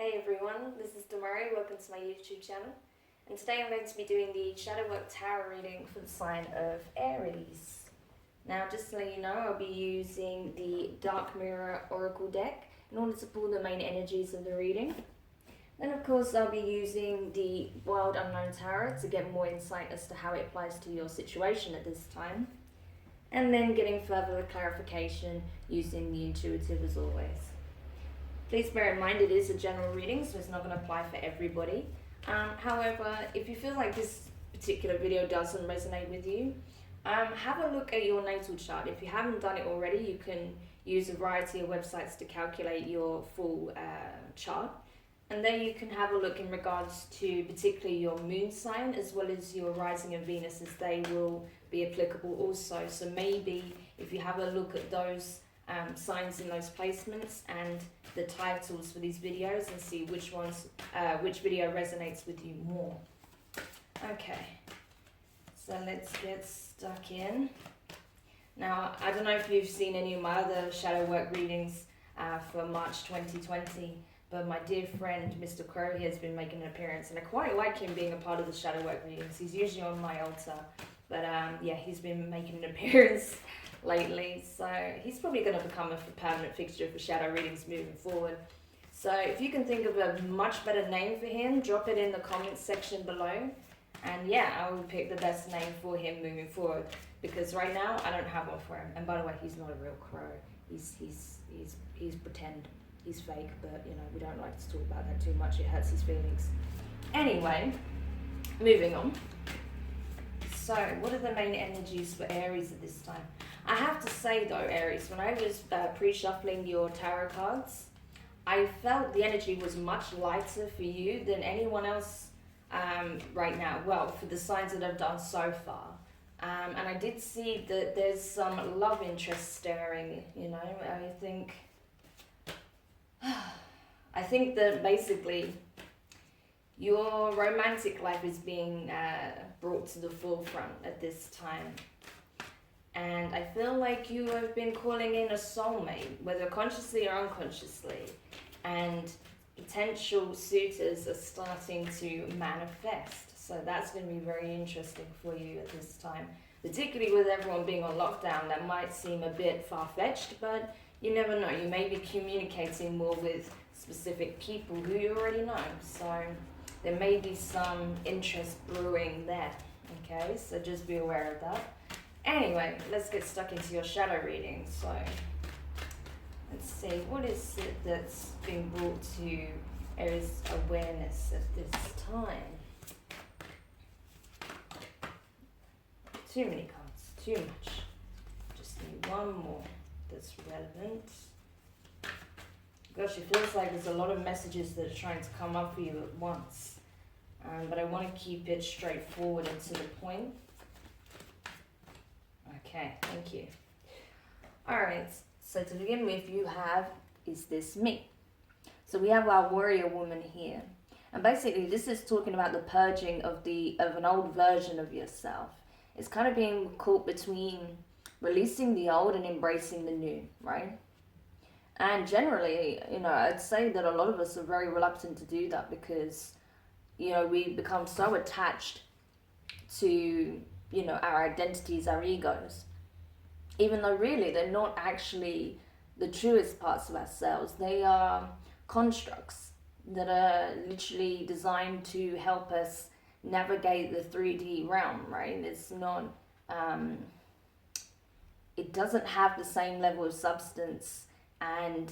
Hey everyone, this is Demari, welcome to my YouTube channel. And today I'm going to be doing the Shadow Work Tarot reading for the sign of Aries. Now just to let you know, I'll be using the Dark Mirror Oracle deck in order to pull the main energies of the reading. Then of course I'll be using the Wild Unknown Tarot to get more insight as to how it applies to your situation at this time. And then getting further clarification using the intuitive as always. Please bear in mind it is a general reading, so it's not going to apply for everybody. However, if you feel like this particular video doesn't resonate with you, have a look at your natal chart. If you haven't done it already, you can use a variety of websites to calculate your full chart. And then you can have a look in regards to particularly your moon sign as well as your rising and Venus, as they will be applicable also. So maybe if you have a look at those signs in those placements and the titles for these videos and see which video resonates with you more. Okay, so let's get stuck in. Now, I don't know if you've seen any of my other shadow work readings for March 2020, but my dear friend Mr. Crow, he has been making an appearance, and I quite like him being a part of the shadow work readings. He's usually on my altar, but yeah, he's been making an appearance lately, so he's probably going to become a permanent fixture for shadow readings moving forward. So if you can think of a much better name for him, drop it in the comments section below, and yeah, I will pick the best name for him moving forward, because right now I don't have one for him. And by the way, he's not a real crow. He's pretend. He's fake, but you know, we don't like to talk about that too much. It hurts his feelings. Anyway, moving on. So, what are the main energies for Aries at this time? I have to say though, Aries, when I was pre-shuffling your tarot cards, I felt the energy was much lighter for you than anyone else right now. Well, for the signs that I've done so far. And I did see that there's some love interest stirring, you know. I think that basically your romantic life is being brought to the forefront at this time. And I feel like you have been calling in a soulmate, whether consciously or unconsciously. And potential suitors are starting to manifest. So that's going to be very interesting for you at this time. Particularly with everyone being on lockdown, that might seem a bit far-fetched, but you never know. You may be communicating more with specific people who you already know. So there may be some interest brewing there. Okay, so just be aware of that. Anyway, let's get stuck into your shadow reading. So let's see, what is it that's being brought to Aries awareness at this time? Too many cards, too much. Just need one more that's relevant. Gosh, it feels like there's a lot of messages that are trying to come up for you at once. But I want to keep it straightforward and to the point. Okay, thank you. Alright, so to begin with, you have, is this me? So we have our warrior woman here. And basically this is talking about the purging of an old version of yourself. It's kind of being caught between releasing the old and embracing the new, right? And generally, you know, I'd say that a lot of us are very reluctant to do that because, you know, we become so attached to, you know, our identities, our egos, even though really they're not actually the truest parts of ourselves. They are constructs that are literally designed to help us navigate the 3D realm, right? It's not, it doesn't have the same level of substance, and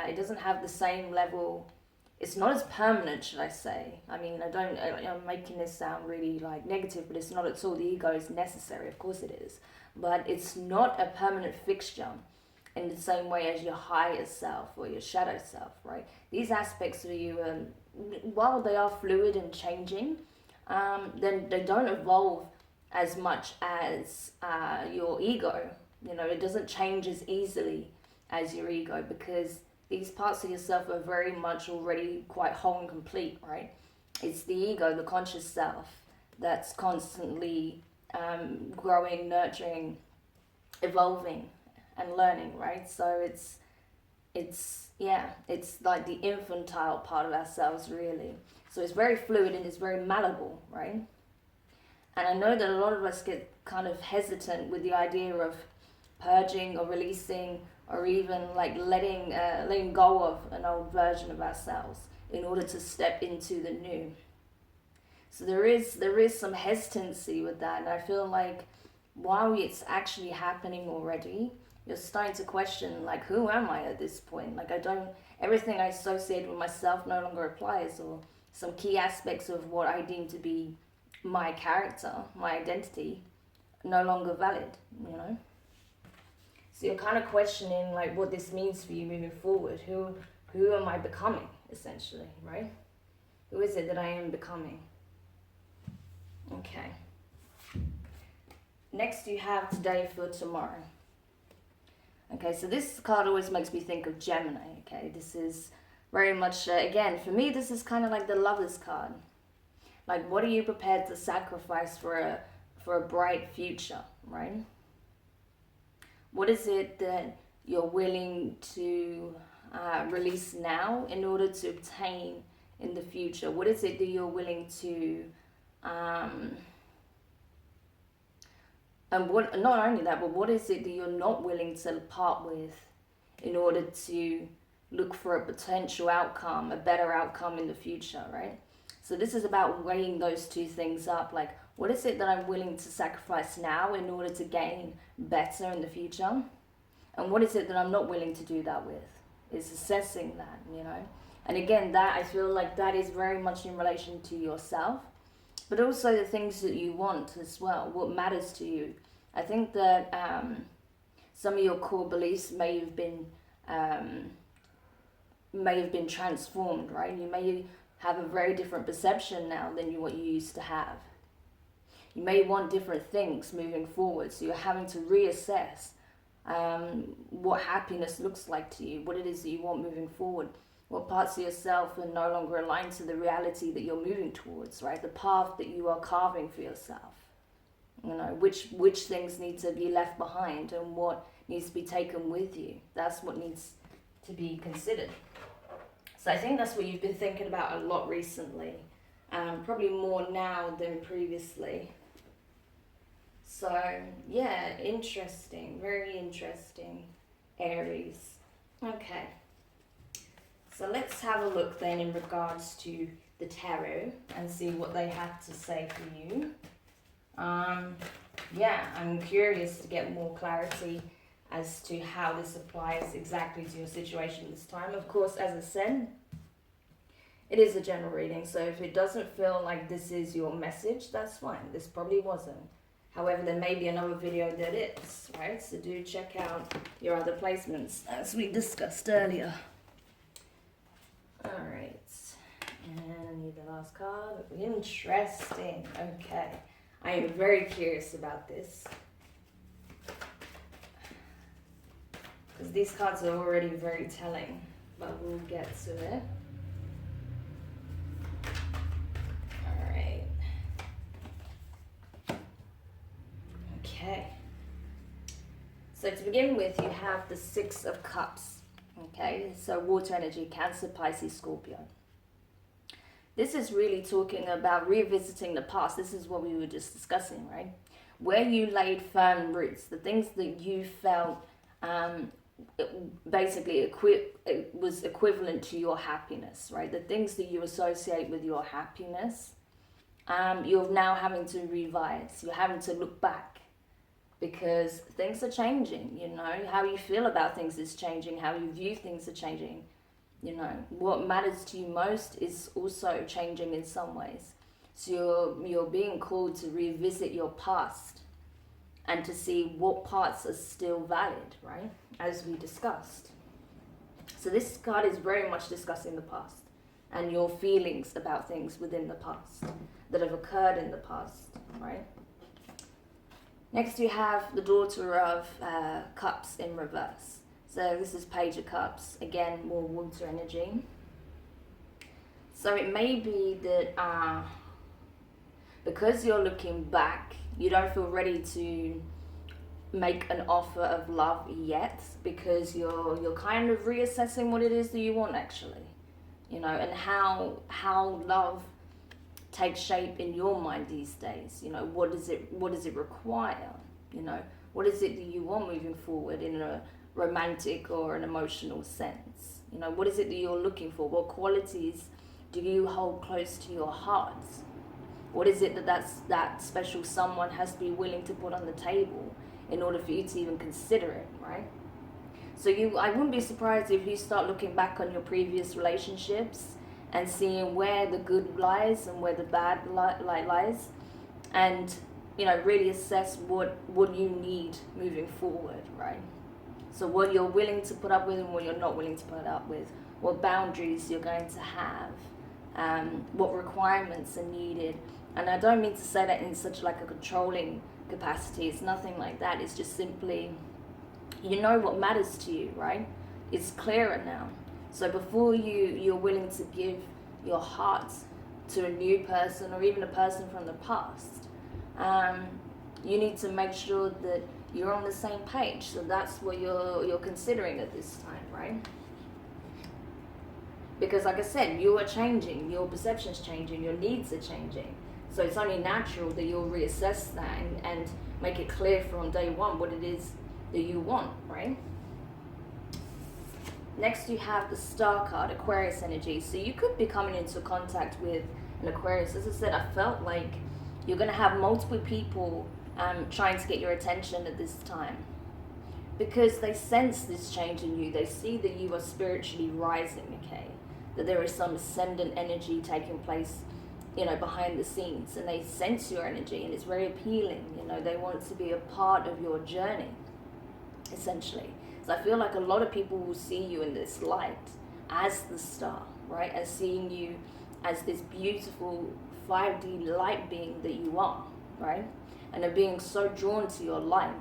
it doesn't have the same level. It's not as permanent, should I say. I mean, I'm making this sound really like negative, but it's not at all. The ego is necessary, of course it is. But it's not a permanent fixture in the same way as your higher self or your shadow self, right? These aspects of you, while they are fluid and changing, then they don't evolve as much as your ego. You know, it doesn't change as easily as your ego because these parts of yourself are very much already quite whole and complete, right? It's the ego, the conscious self, that's constantly growing, nurturing, evolving, and learning, right? So it's it's like the infantile part of ourselves, really. So it's very fluid and it's very malleable, right? And I know that a lot of us get kind of hesitant with the idea of purging or releasing, or even like letting go of an old version of ourselves in order to step into the new. So there is some hesitancy with that, and I feel like while it's actually happening already, you're starting to question, like, who am I at this point? Like, everything I associate with myself no longer applies, or some key aspects of what I deem to be my character, my identity, no longer valid, you know? So you're kind of questioning, like, what this means for you moving forward. Who am I becoming, essentially, right? Who is it that I am becoming? Okay. Next you have today for tomorrow. Okay, so this card always makes me think of Gemini, okay? This is very much, again, for me, this is kind of like the Lover's card. Like, what are you prepared to sacrifice for a bright future, right? What is it that you're willing to release now in order to obtain in the future? What is it that you're willing to and what, not only that, but what is it that you're not willing to part with in order to look for a potential outcome, a better outcome in the future, right? So this is about weighing those two things up. Like, what is it that I'm willing to sacrifice now in order to gain better in the future? And what is it that I'm not willing to do that with? It's assessing that, you know? And again, that I feel like that is very much in relation to yourself, but also the things that you want as well, what matters to you. I think that some of your core beliefs may have been transformed, right? You may have a very different perception now than what you used to have. You may want different things moving forward, so you're having to reassess what happiness looks like to you, what it is that you want moving forward, what parts of yourself are no longer aligned to the reality that you're moving towards, right? The path that you are carving for yourself. You know, which things need to be left behind and what needs to be taken with you. That's what needs to be considered. So I think that's what you've been thinking about a lot recently, probably more now than previously. So yeah, interesting, very interesting, Aries. Okay. So let's have a look then in regards to the tarot and see what they have to say for you. Yeah, I'm curious to get more clarity as to how this applies exactly to your situation this time. Of course, as I said, it is a general reading, so if it doesn't feel like this is your message, that's fine. This probably wasn't. However, there may be another video that is, right? So do check out your other placements as we discussed earlier. Alright, and the last card. Interesting. Okay, I am very curious about this, because these cards are already very telling, but we'll get to it. Alright. Okay. So to begin with, you have the Six of Cups. Okay, so water energy, Cancer, Pisces, Scorpio. This is really talking about revisiting the past. This is what we were just discussing, right? Where you laid firm roots, the things that you felt basically it was equivalent to your happiness, right? The things that you associate with your happiness, you're now having to revise. You're having to look back, because things are changing, you know, how you feel about things is changing, how you view things are changing, you know, what matters to you most is also changing in some ways. So you're being called to revisit your past and to see what parts are still valid, right, as we discussed. So this card is very much discussing the past and your feelings about things within the past that have occurred in the past, right? Next you have the Daughter of Cups in reverse. So this is Page of Cups, again more water energy. So it may be that because you're looking back, you don't feel ready to make an offer of love yet, because you're kind of reassessing what it is that you want actually, you know, and how love takes shape in your mind these days. You know, what does it require? You know, what is it that you want moving forward in a romantic or an emotional sense? You know, what is it that you're looking for? What qualities do you hold close to your heart? What is it that special someone has to be willing to put on the table in order for you to even consider it, right? So I wouldn't be surprised if you start looking back on your previous relationships and seeing where the good lies and where the bad lies, and, you know, really assess what you need moving forward, right? So what you're willing to put up with and what you're not willing to put up with, what boundaries you're going to have, what requirements are needed. And I don't mean to say that in such like a controlling capacity. It's nothing like that. It's just simply, you know what matters to you, right? It's clearer now. So before you're willing to give your heart to a new person or even a person from the past, you need to make sure that you're on the same page. So that's what you're considering at this time, right? Because like I said, you are changing, your perception's changing, your needs are changing. So it's only natural that you'll reassess that and make it clear from day one what it is that you want, right? Next you have the Star card, Aquarius energy. So you could be coming into contact with an Aquarius. As I said, I felt like you're going to have multiple people trying to get your attention at this time, because they sense this change in you. They see that you are spiritually rising, okay? That there is some ascendant energy taking place, you know, behind the scenes, and they sense your energy, and it's very appealing. You know, they want to be a part of your journey, essentially. So I feel like a lot of people will see you in this light as the star, right? As seeing you as this beautiful 5D light being that you are, right? And are being so drawn to your light.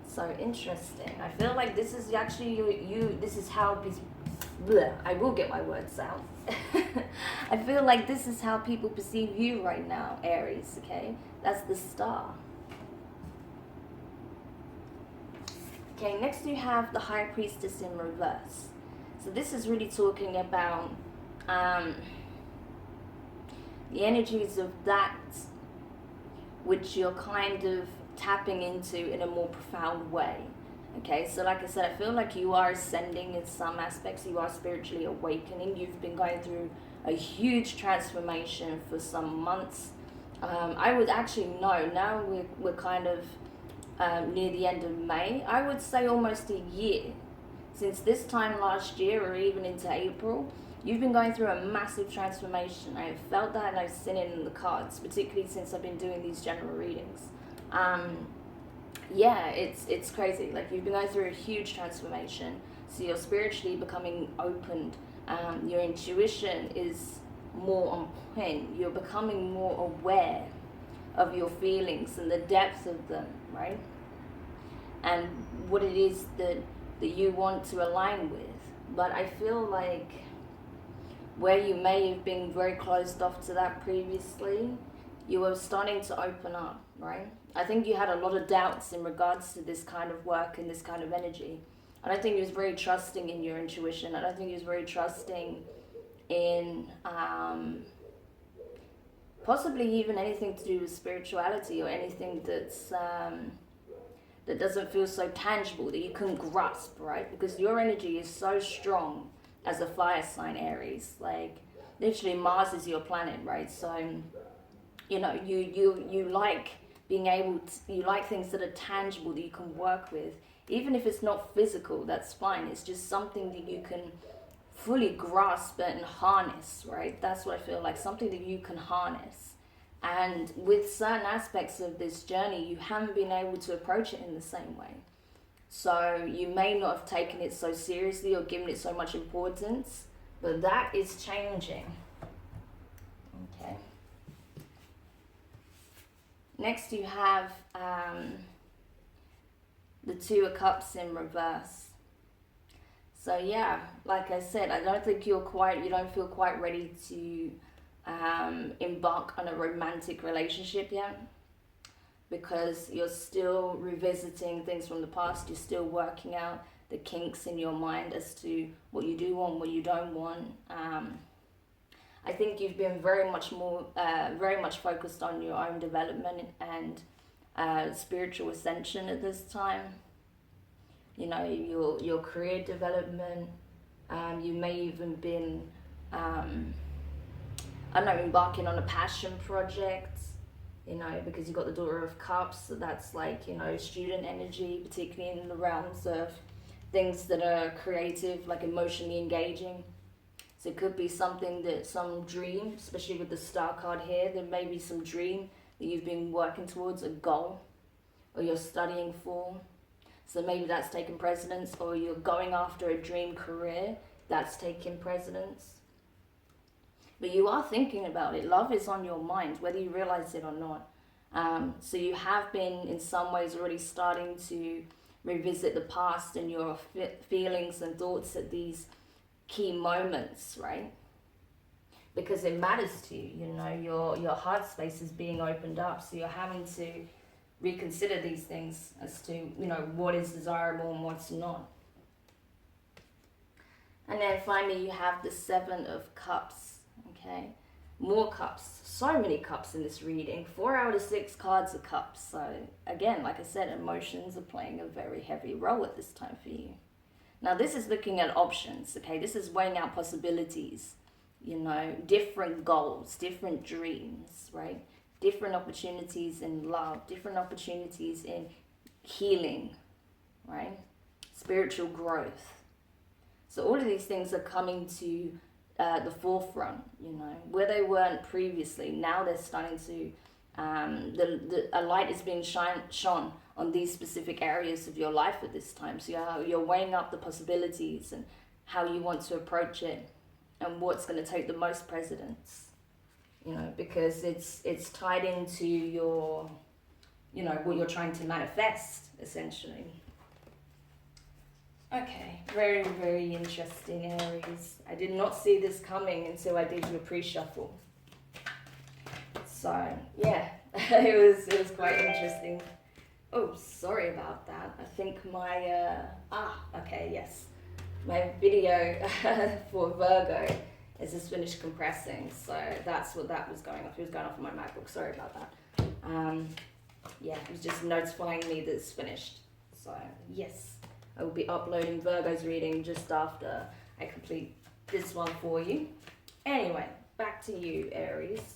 So interesting. I feel like this is actually this is how I will get my words out. I feel like this is how people perceive you right now, Aries, okay? That's the star. Okay, next you have the High Priestess in reverse. So this is really talking about the energies of that which you're kind of tapping into in a more profound way. Okay, so like I said, I feel like you are ascending in some aspects. You are spiritually awakening. You've been going through a huge transformation for some months. I would actually know, now we're kind of near the end of May. I would say almost a year. Since this time last year or even into April, you've been going through a massive transformation. I have felt that and I've seen it in the cards, particularly since I've been doing these general readings. Yeah, it's crazy. Like, you've been going through a huge transformation. So you're spiritually becoming opened. Your intuition is more on point. You're becoming more aware of your feelings and the depth of them, right? And what it is that you want to align with. But I feel like where you may have been very closed off to that previously, you were starting to open up, right? I think you had a lot of doubts in regards to this kind of work and this kind of energy. I don't think you was very trusting in your intuition. I don't think you was very trusting in possibly even anything to do with spirituality or anything that's that doesn't feel so tangible, that you can grasp, right? Because your energy is so strong as a fire sign, Aries. Like, literally Mars is your planet, right? So, you know, you like being able to, you like things that are tangible, that you can work with. Even if it's not physical, that's fine. It's just something that you can fully grasp and harness, right? That's what I feel like, something that you can harness. And with certain aspects of this journey, you haven't been able to approach it in the same way. So you may not have taken it so seriously or given it so much importance, but that is changing. Okay. Next you have the Two of Cups in reverse. So yeah, like I said, I don't think you don't feel quite ready to embark on a romantic relationship yet. because you're still revisiting things from the past. You're still working out the kinks in your mind as to what you do want, what you don't want. I think you've been very much focused on your own development and spiritual ascension at this time. You know, your career development. You may even been, I don't know, embarking on a passion project. You know, because you've got the Daughter of Cups, so that's like, you know, student energy, particularly in the realms of things that are creative, like emotionally engaging. So it could be something that, some dream, especially with the Star card here, there may be some dream that you've been working towards, a goal, or you're studying for. So maybe that's taking precedence, or you're going after a dream career, that's taking precedence. But you are thinking about it. Love is on your mind, whether you realize it or not. So you have been, in some ways, already starting to revisit the past and your feelings and thoughts at these key moments, right? Because it matters to you, you know, your heart space is being opened up. So you're having to reconsider these things as to, you know, what is desirable and what's not. And then finally you have the Seven of Cups. Okay, more cups, so many cups in this reading. 4 out of 6 cards are cups. So again, like I said, emotions are playing a very heavy role at this time for you. Now this is looking at options, okay? This is weighing out possibilities, you know, different goals, different dreams, right? Different opportunities in love, different opportunities in healing, right? Spiritual growth. So all of these things are coming to the forefront, you know, where they weren't previously. Now they're starting to, a light is being shone on these specific areas of your life at this time. So you're weighing up the possibilities and how you want to approach it and what's going to take the most precedence, you know, because it's tied into your, you know, what you're trying to manifest, essentially. Okay, very, very interesting, Aries. I did not see this coming until I did your pre-shuffle. So, yeah, it was quite interesting. Oh, sorry about that. I think my, okay, yes. My video for Virgo is just finished compressing, so that's what that was going off. It was going off on my MacBook, sorry about that. Yeah, it was just notifying me that it's finished. So, yes. I will be uploading Virgo's reading just after I complete this one for you. Anyway, back to you, Aries.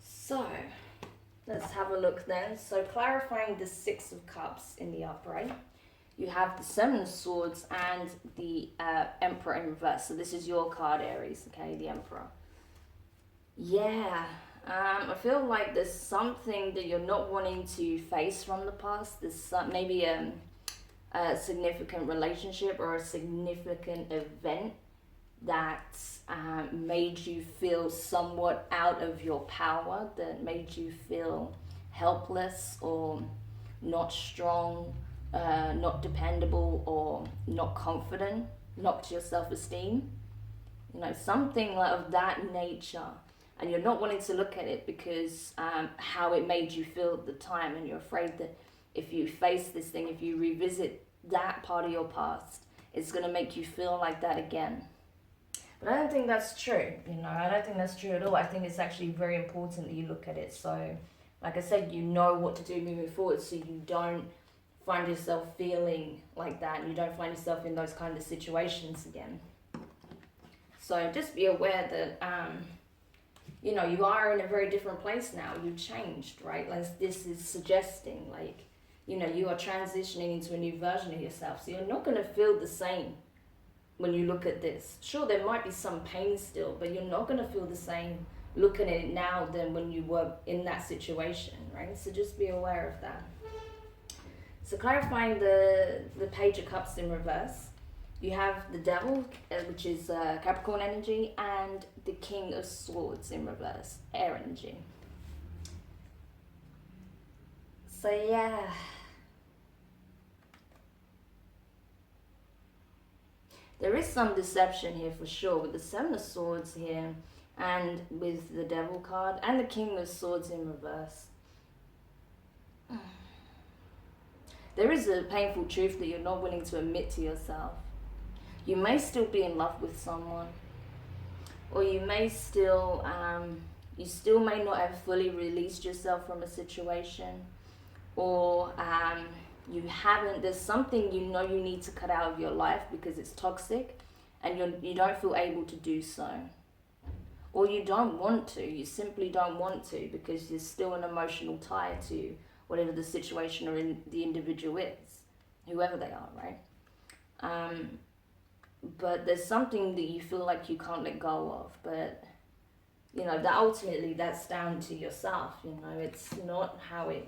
So, let's have a look then. So, clarifying the 6 of Cups in the upright. You have the 7 of Swords and the Emperor in reverse. So, this is your card, Aries, okay, the Emperor. Yeah, I feel like there's something that you're not wanting to face from the past. There's maybe a significant relationship or a significant event that made you feel somewhat out of your power, that made you feel helpless or not strong, not dependable or not confident, knocked your self-esteem, you know, something of that nature. And you're not wanting to look at it because how it made you feel at the time, and you're afraid that if you face this thing, if you revisit that part of your past, it's going to make you feel like that again. But I don't think that's true, you know, I don't think that's true at all. I think it's actually very important that you look at it. So, like I said, you know what to do moving forward, so you don't find yourself feeling like that, and you don't find yourself in those kind of situations again. So just be aware that, you know, you are in a very different place now. You've changed, right? Like this is suggesting, like, you know, you are transitioning into a new version of yourself. So you're not going to feel the same when you look at this. Sure, there might be some pain still, but you're not going to feel the same looking at it now than when you were in that situation, right? So just be aware of that. So clarifying the Page of Cups in reverse, you have the Devil, which is Capricorn energy, and the King of Swords in reverse, air energy. So yeah. There is some deception here for sure, with the 7 of Swords here, and with the Devil card, and the King of Swords in reverse. There is a painful truth that you're not willing to admit to yourself. You may still be in love with someone, or you may still, you still may not have fully released yourself from a situation, or you haven't, there's something you know you need to cut out of your life because it's toxic, and you don't feel able to do so. Or you don't want to, you simply don't want to because there's still an emotional tie to whatever the situation or the individual is, whoever they are, right? But there's something that you feel like you can't let go of, but you know that ultimately that's down to yourself. You know, it's not how it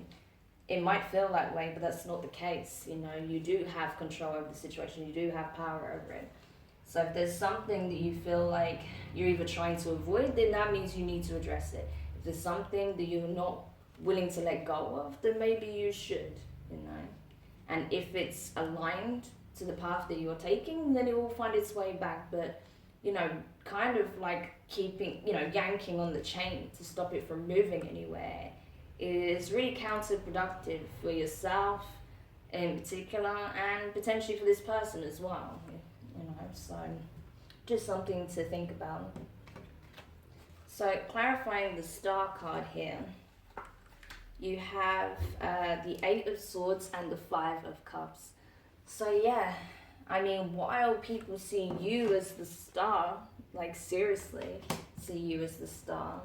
might feel that way, but that's not the case. You know, you do have control over the situation, you do have power over it. So if there's something that you feel like you're either trying to avoid, then that means you need to address it. If there's something that you're not willing to let go of, then maybe you should, you know. And if it's aligned to the path that you're taking, then it will find its way back. But, you know, kind of like keeping, you know, yanking on the chain to stop it from moving anywhere is really counterproductive for yourself in particular, and potentially for this person as well. You know, so just something to think about. So clarifying the Star card here, you have the Eight of Swords and the Five of Cups. So yeah, I mean, while people see you as the star, like seriously see you as the star,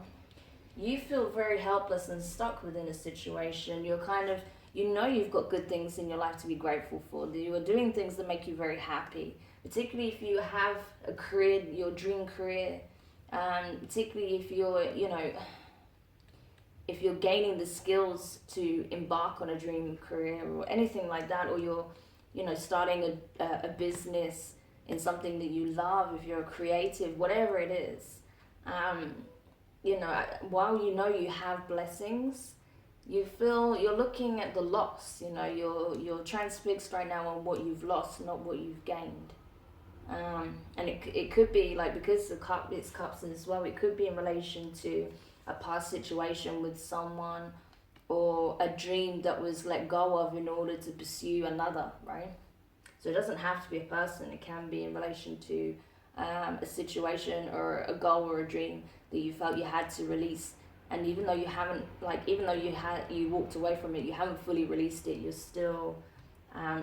you feel very helpless and stuck within a situation. You're kind of, you know, you've got good things in your life to be grateful for. You are doing things that make you very happy, particularly if you have a career, your dream career, particularly if you're, you know, if you're gaining the skills to embark on a dream career or anything like that, or you're, you know, starting a business in something that you love, if you're a creative, whatever it is, you know, while you know you have blessings, you feel you're looking at the loss. You know, you're transfixed right now on what you've lost, not what you've gained. And it could be like, because it's cups as well, it could be in relation to a past situation with someone, or a dream that was let go of in order to pursue another, right? So it doesn't have to be a person. It can be in relation to a situation or a goal or a dream that you felt you had to release. And even though you haven't, like, even though you walked away from it, you haven't fully released it, you're still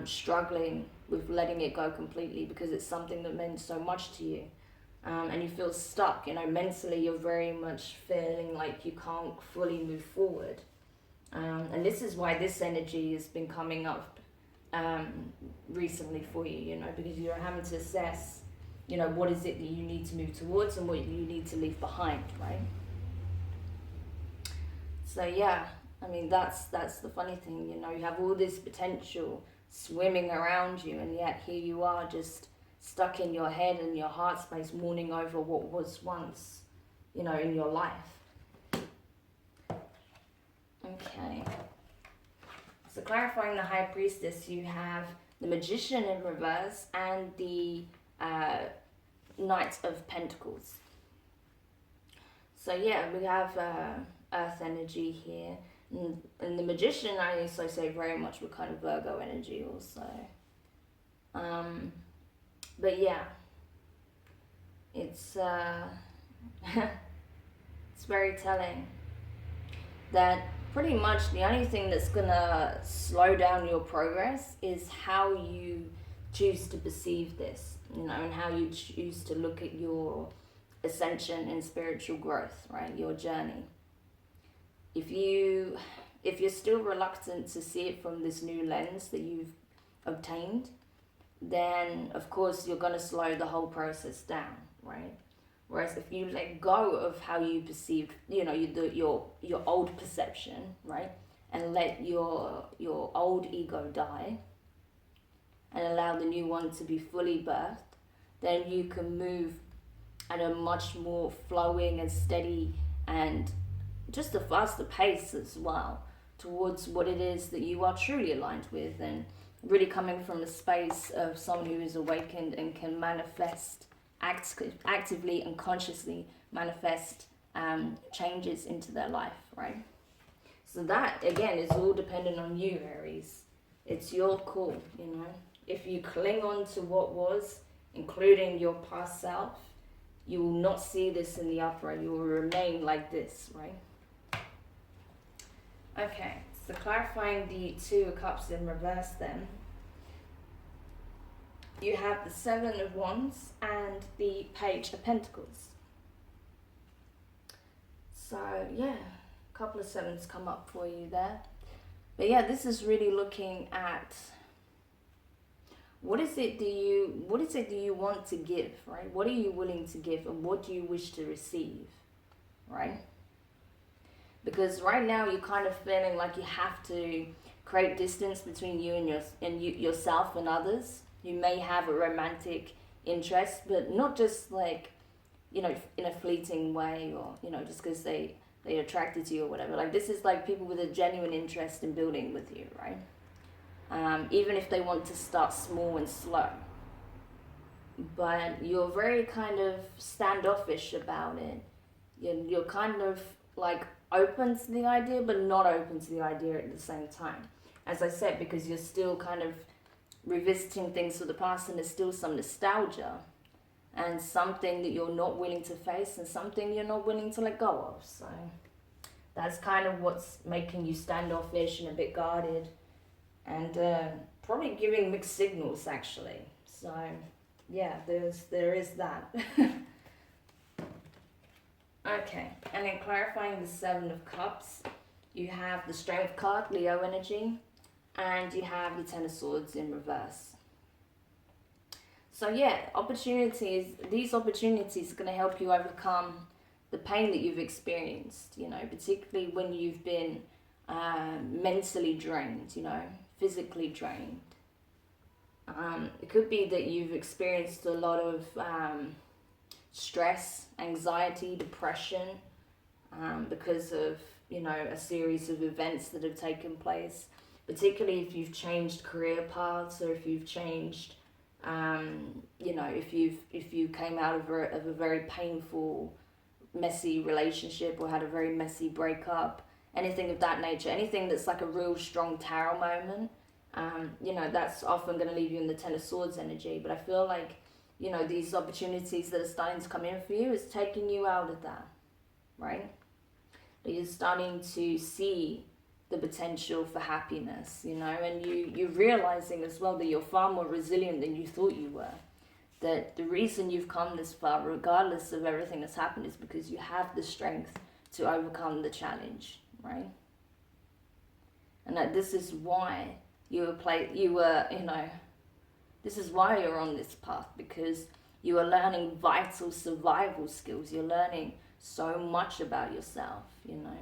struggling with letting it go completely because it's something that meant so much to you. And you feel stuck, you know, mentally you're very much feeling like you can't fully move forward. And this is why this energy has been coming up recently for you, you know, because you're having to assess, you know, what is it that you need to move towards and what you need to leave behind, right? So yeah, I mean, that's the funny thing, you know, you have all this potential swimming around you, and yet here you are just stuck in your head and your heart space, mourning over what was once, you know, in your life. Okay. So clarifying the High Priestess, you have the Magician in reverse and the Knight of Pentacles. So yeah, we have Earth energy here. And the Magician, I also say very much with kind of Virgo energy also. But yeah, it's it's very telling that pretty much the only thing that's gonna slow down your progress is how you choose to perceive this, you know, and how you choose to look at your ascension and spiritual growth, right? Your journey. If you're still reluctant to see it from this new lens that you've obtained, then of course you're going to slow the whole process down, right? Whereas if you let go of how you perceive, you know, your old perception, right, and let your old ego die and allow the new one to be fully birthed, then you can move at a much more flowing and steady and just a faster pace as well towards what it is that you are truly aligned with, and really coming from a space of someone who is awakened and can manifest actively and consciously manifest changes into their life, right? So that, again, is all dependent on you, Aries. It's your call, you know. If you cling on to what was, including your past self, you will not see this in the upright. You will remain like this, right? Okay, so clarifying the Two of Cups in reverse then. You have the Seven of Wands and the Page of Pentacles. So, yeah, a couple of sevens come up for you there. But yeah, this is really looking at what is it do you want to give, right? What are you willing to give, and what do you wish to receive, right? Because right now you're kind of feeling like you have to create distance between you and yourself and others. You may have a romantic interest, but not just like, you know, in a fleeting way, or, you know, just because they attracted to you or whatever. Like, this is like people with a genuine interest in building with you, right? Even if they want to start small and slow. But you're very kind of standoffish about it. You're kind of like open to the idea, but not open to the idea at the same time. As I said, because you're still kind of revisiting things from the past, and there's still some nostalgia and something that you're not willing to face and something you're not willing to let go of. So that's kind of what's making you standoffish and a bit guarded, and probably giving mixed signals, actually. So yeah, there is that. Okay, and then clarifying the Seven of Cups, you have the Strength card, Leo energy, and you have the Ten of Swords in reverse. So yeah, these opportunities are going to help you overcome the pain that you've experienced, you know, particularly when you've been mentally drained, you know, physically drained. It could be that you've experienced a lot of stress, anxiety, depression, because of, you know, a series of events that have taken place, particularly if you've changed career paths, or if you've changed, you know, if you came out of a very painful, messy relationship, or had a very messy breakup, anything of that nature, anything that's like a real strong tarot moment, you know, that's often going to leave you in the Ten of Swords energy. But I feel like, you know, these opportunities that are starting to come in for you is taking you out of that, right? That you're starting to see the potential for happiness, you know, and you're realizing as well that you're far more resilient than you thought you were. That the reason you've come this far, regardless of everything that's happened, is because you have the strength to overcome the challenge, right? And that this is why this is why you're on this path, because you are learning vital survival skills. You're learning so much about yourself, you know.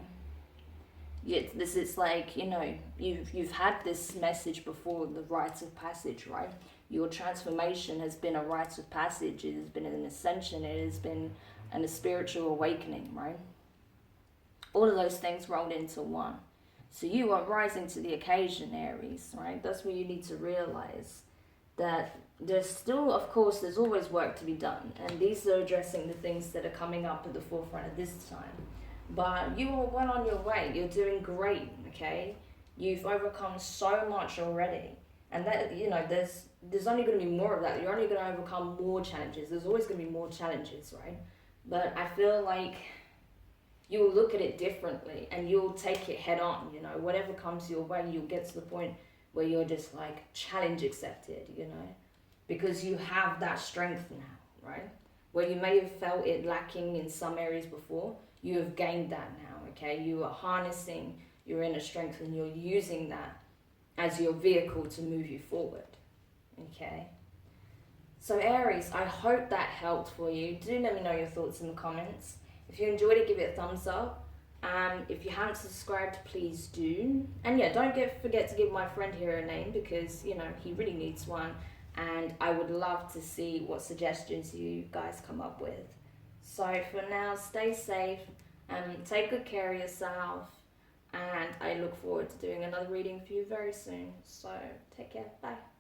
Yet this is like, you know, you've had this message before, the rites of passage, right? Your transformation has been a rite of passage. It has been an ascension. It has been a spiritual awakening, right? All of those things rolled into one. So you are rising to the occasion, Aries, right? That's what you need to realize. That there's still, of course, there's always work to be done. And these are addressing the things that are coming up at the forefront at this time. But you are well on your way. You're doing great, okay? You've overcome so much already. And that, you know, there's only going to be more of that. You're only going to overcome more challenges. There's always going to be more challenges, right? But I feel like you'll look at it differently, and you'll take it head on, you know. Whatever comes your way, you'll get to the point where you're just like challenge accepted, you know, because you have that strength now, right? Where you may have felt it lacking in some areas before, you have gained that now, okay? You are harnessing your inner strength, and you're using that as your vehicle to move you forward, okay? So Aries, I hope that helped for you. Do let me know your thoughts in the comments. If you enjoyed it, give it a thumbs up. If you haven't subscribed, please do. And yeah, don't forget to give my friend here a name, because, you know, he really needs one. And I would love to see what suggestions you guys come up with. So for now, stay safe, take good care of yourself, and I look forward to doing another reading for you very soon. So take care, bye.